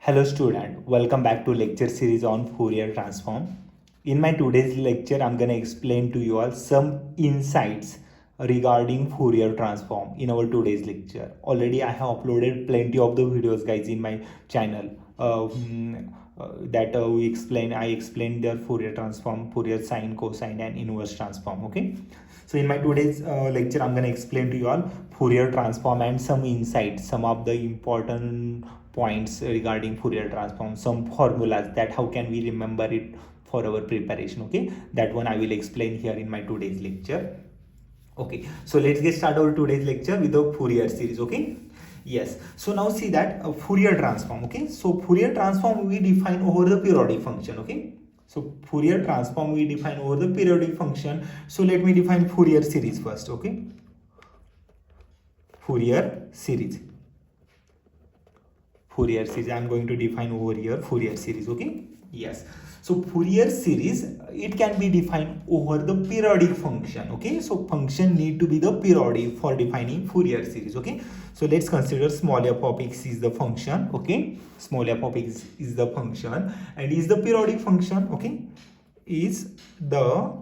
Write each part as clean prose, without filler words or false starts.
Hello student, welcome back to lecture series on Fourier transform. In my today's lecture, I'm going to explain to you all some insights regarding Fourier transform in our today's lecture. Already I have uploaded plenty of the videos guys in my channel I explained their Fourier transform, Fourier sine, cosine and inverse transform. Okay. So in my today's lecture, I'm going to explain to you all Fourier transform and some insights, some of the important points regarding Fourier transform, some formulas that how can we remember it for our preparation. Okay, that one I will explain here in my today's lecture. Okay, so let's get started our today's lecture with the Fourier series. Okay, yes, so now see that Fourier transform. Okay, so Fourier transform we define over the periodic function. Okay, so Fourier transform we define over the periodic function. So let me define Fourier series first. Okay, Fourier series. Fourier series I'm going to define over here Fourier series. Okay, yes, so Fourier series it can be defined over the periodic function. Okay, so function need to be the periodic for defining Fourier series. Okay, so let's consider small f of x is the function. Okay, small f of x is the function and is the periodic function. Okay, is the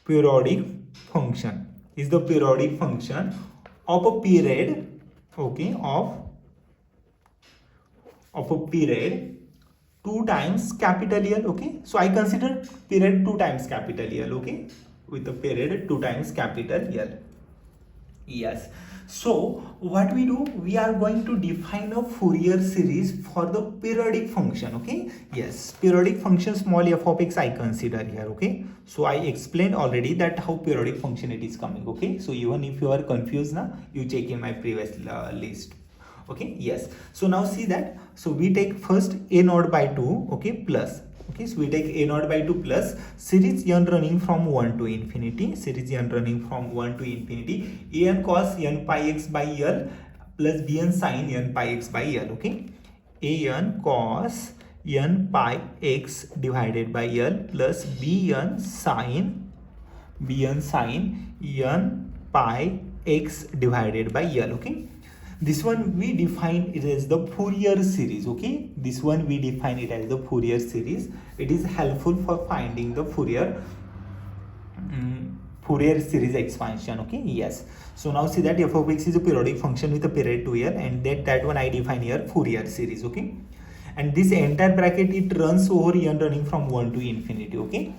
periodic function, is the periodic function of a period. Okay, of a period 2 times capital L. Okay, so I consider period 2 times capital L. Okay, with the period 2 times capital L. Yes, so what we do, we are going to define a Fourier series for the periodic function. Okay, yes, periodic function small f of x I consider here. Okay, so I explained already that how periodic function it is coming. Okay, so even if you are confused now, you check in my previous list. Okay, yes, so now see that, so we take first a naught by 2. Okay, plus. Okay, so we take a naught by 2 plus series n running from 1 to infinity, series n running from 1 to infinity, an cos n pi x by L plus bn sin n pi x by L. Okay, an cos n pi x divided by L plus bn sin n pi x divided by L. Okay, this one we define it as the Fourier series. Okay, this one we define it as the Fourier series. It is helpful for finding the Fourier series expansion. Okay, yes, so now see that f of x is a periodic function with a period 2L and that one I define here Fourier series. Okay, and this entire bracket it runs over n running from 1 to infinity. Okay,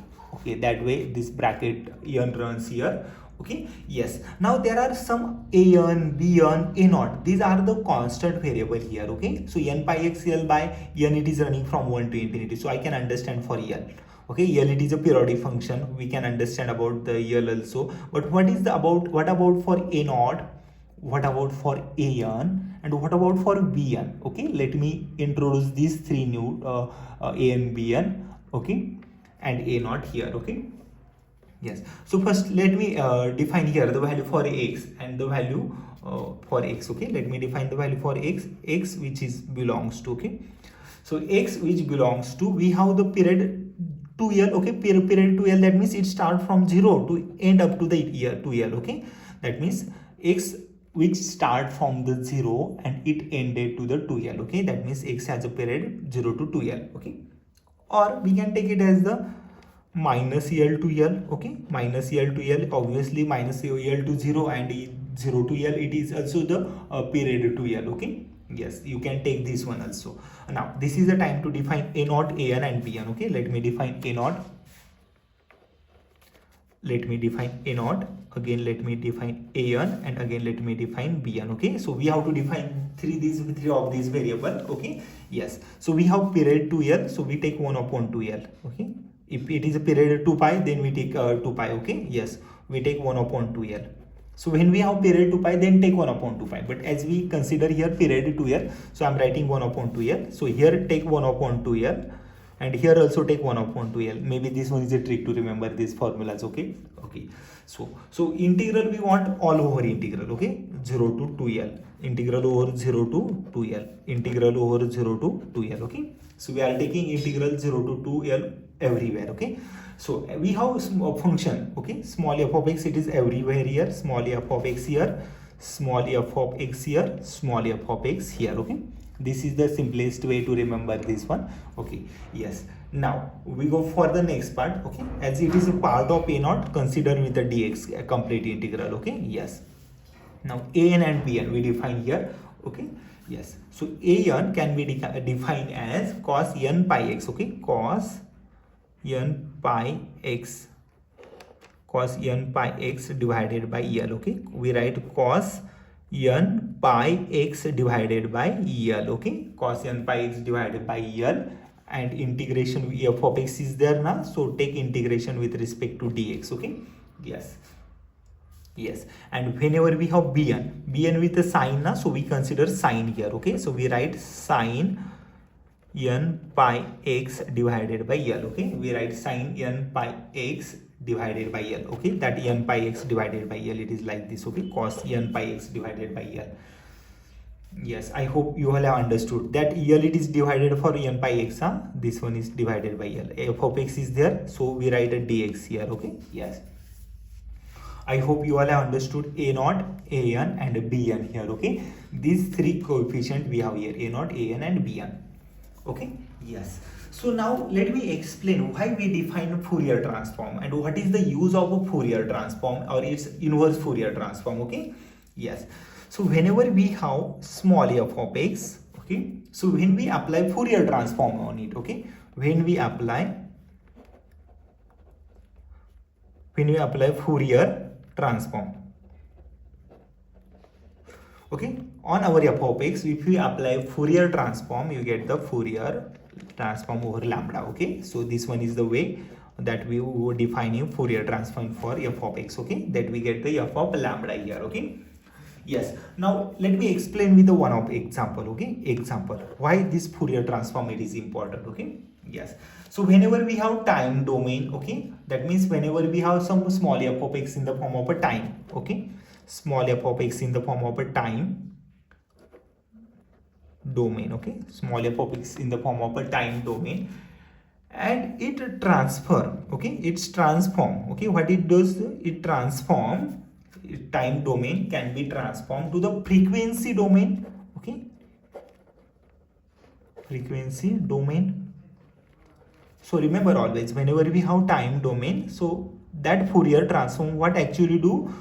that way this bracket n runs here. Okay, yes, now there are some an, bn, a naught, these are the constant variable here. Okay, so n pi x L by n it is running from 1 to infinity, so I can understand for L. Okay, L it is a periodic function, we can understand about the L also, but what about for a naught, what about for an, and what about for bn? Okay, let me introduce these three new an, bn, okay, and a naught here. Okay, yes, so first let me define here the value for x and the value for x. Okay, let me define the value for x which is belongs to. Okay, so x which belongs to, we have the period 2L. Okay, period 2L, that means it start from 0 to end up to the year 2L. Okay, that means x which start from the 0 and it ended to the 2L. Okay, that means x has a period 0 to 2L. Okay, or we can take it as the minus L to L. Okay, minus L to L, obviously minus L to 0 and 0 to L it is also the period 2L. Okay, yes, you can take this one also. Now this is the time to define a naught, an and bn. Okay, let me define a naught, let me define a naught, again let me define an, and again let me define bn. Okay, so we have to define three of these variable. Okay, yes, so we have period 2L, so we take 1 upon 2L. Okay, if it is a period 2 pi, then we take 2 pi. Okay, yes, we take 1 upon 2L. So when we have period 2 pi, then take 1 upon 2 pi. But as we consider here period 2L, so I'm writing 1 upon 2L. So here take 1 upon 2L, and here also take 1 upon 2L. Maybe this one is a trick to remember these formulas. Okay, okay. So integral we want all over integral. Okay, 0 to 2L, integral over 0 to 2L, integral over 0 to 2L. Okay, so we are taking integral 0 to 2L everywhere. Okay, so we have a function. Okay, small f of x, it is everywhere here, small f of x here, small f of x here, small f of x here. Okay, this is the simplest way to remember this one. Okay, yes. Now we go for the next part. Okay, as it is a part of a naught, consider with the dx a complete integral. Okay, yes. Now an and bn we define here. Okay, yes. So an can be defined as cos n pi x. Okay, cos n pi x, cos n pi x divided by L. Okay, we write cos n pi x divided by L. Okay, cos n pi x divided by L, and integration f of x is there now, so take integration with respect to dx. Okay, yes, yes. And whenever we have bn with a sign now, so we consider sign here. Okay, so we write sin n pi x divided by L. Okay, we write sin n pi x divided by L. Okay, that n pi x divided by L, it is like this. Okay, cos n pi x divided by L. Yes, I hope you all have understood that L it is divided for n pi x. This one is divided by L. F of x is there, so we write a dx here. Okay, yes. I hope you all have understood a naught, an and bn here. Okay, these three coefficient we have here, a naught, an and bn. Okay, yes. So now let me explain why we define Fourier transform and what is the use of a Fourier transform or its inverse Fourier transform. Okay, yes. So whenever we have small f of x, okay, so when we apply Fourier transform on it, okay, when we apply Fourier transform, okay, on our f of x, if we apply Fourier transform, you get the Fourier transform over lambda. Okay, so this one is the way that we were defining Fourier transform for f of x. Okay, that we get the f of lambda here. Okay, yes. Now let me explain with the one of example. Okay, example why this Fourier transform it is important. Okay, yes. So whenever we have time domain, okay, that means whenever we have some small f of x in the form of a time, okay, small f of x in the form of a time domain, okay, small f of x in the form of a time domain, and it transfer, okay, it's transform, okay, what it does, it transform, time domain can be transformed to the frequency domain. Okay, frequency domain. So remember always whenever we have time domain, so that Fourier transform what actually do,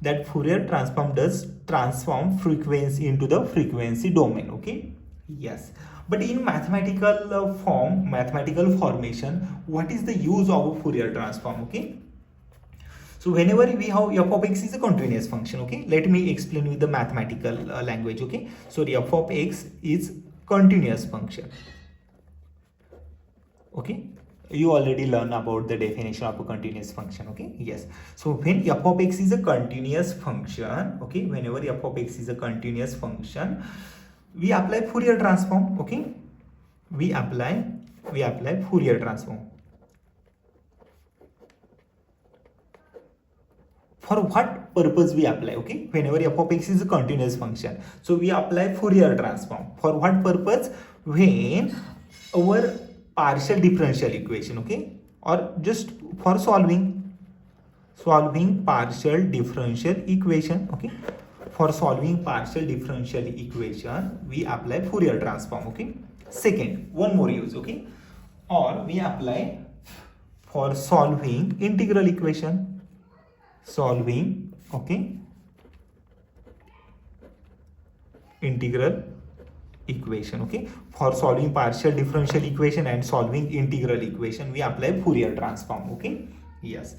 that Fourier transform does transform frequency into the frequency domain. Okay, yes. But in mathematical mathematical formation, what is the use of a Fourier transform? Okay, so whenever we have f of x is a continuous function, okay, let me explain with the mathematical language. Okay, so the f of x is continuous function. Okay, you already learned about the definition of a continuous function. Okay, yes. So when f of x is a continuous function, okay, whenever f of x is a continuous function, we apply Fourier transform. Okay, we apply Fourier transform. For what purpose we apply? Okay, whenever f of x is a continuous function, so we apply Fourier transform. For what purpose? When our partial differential equation, okay, or just for solving partial differential equation. Okay, for solving partial differential equation we apply Fourier transform. Okay, second, one more use. Okay, or we apply for solving integral equation, solving, okay, integral equation. Okay, for solving partial differential equation and solving integral equation we apply Fourier transform. Okay, yes.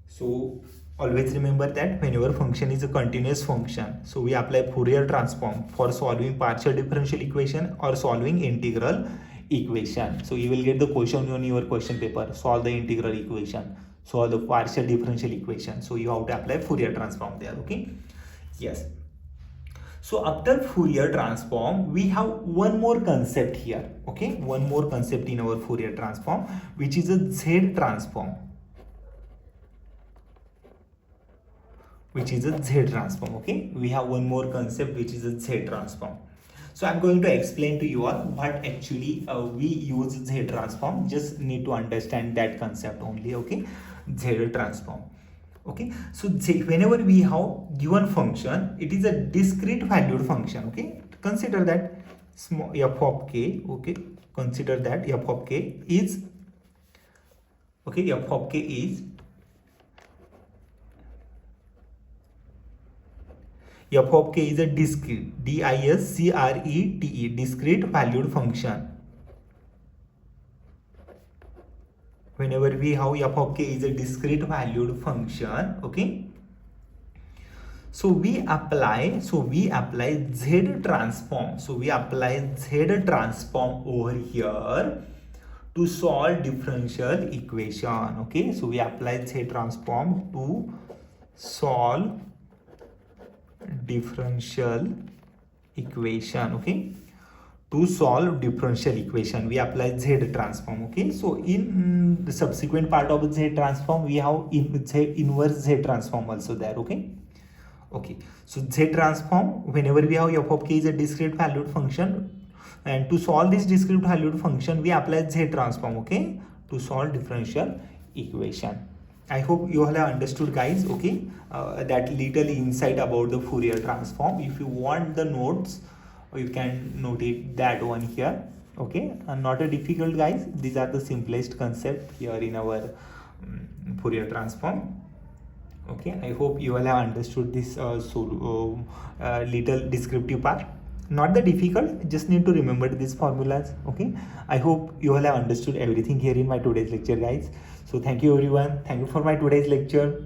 So always remember that whenever function is a continuous function, so we apply Fourier transform for solving partial differential equation or solving integral equation. So you will get the question on your question paper, solve the integral equation, solve the partial differential equation, so you have to apply Fourier transform there. Okay, yes. So after Fourier transform, we have one more concept here. Okay, one more concept in our Fourier transform, which is a Z transform. Okay, we have one more concept which is a Z transform. So I'm going to explain to you all what actually we use Z transform. Just need to understand that concept only. Okay, Z transform. Okay, so whenever we have given function, it is a discrete valued function. Okay, consider that small f of k. Okay, consider that f of k is, okay, f of k is a discrete, discrete, discrete valued function. Whenever we have f of k is a discrete valued function, okay, so we apply z transform. So we apply z transform over here to solve differential equation. Okay, so we apply z transform to solve differential equation. Okay, to solve differential equation we apply z transform. Okay, so in the subsequent part of z transform we have inverse z transform also there. Okay, okay, so z transform, whenever we have f of k is a discrete valued function, and to solve this discrete valued function we apply z transform, okay, to solve differential equation. I hope you all have understood, guys. Okay, that little insight about the Fourier transform. If you want the notes, you can note it that one here. Okay, and not a difficult, guys. These are the simplest concept here in our Fourier transform. Okay, I hope you all have understood this little descriptive part. Not the difficult, just need to remember these formulas. Okay, I hope you all have understood everything here in my today's lecture, guys. So thank you everyone, thank you for my today's lecture.